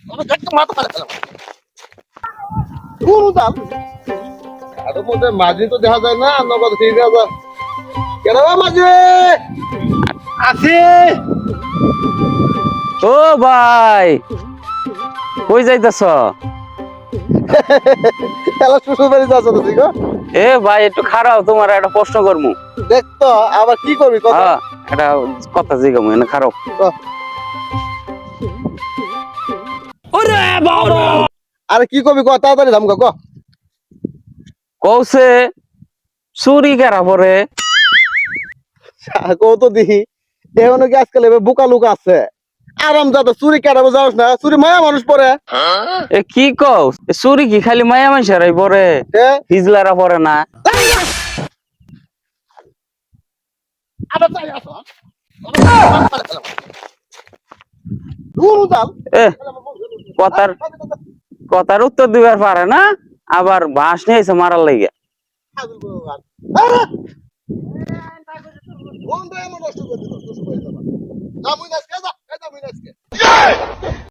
আমি দেখতে মাথা মারা খেলাম পুরো দাম আর মধ্যে মাঝি তো দেখা যায় না নগদ ঠিক আছে কেন মাঝি আছে। ও ভাই, কই যাইতেছ? খেলা শ্বশুর বাড়ি যাচ্ছ তো ঠিক এ ভাই একটু খারাপ, তোমার একটা প্রশ্ন করমু। দেখতো আবার কি করবি কথা হ্যাঁ, একটা কথা জিগামু, এনে খারাপ। আরে কি করবি কথা তাড়াতাড়ি ধাম ক কৌছে চুরি কেরা পরে? কত দিহি এখন কি আজকাল এবার বোকা লুকা আছে আরাম যাতে চুরি কেটাবো যাস না চুরি মায়া মানুষ পরে এ কি কও? এ চুরি কি খালি মায়া মানুষেরাই পরে, হ্যাঁ হিজলারা পরে না? আবার চাই আসো দূর দাম এ কথার কথার উত্তর দিবার পারে না, আবার বাঁশ নিয়ে এসে মারার লাগে। বন্ধু এমন নষ্ট করে দিল শ্বশুর বাড়ি যাবা না বুঝা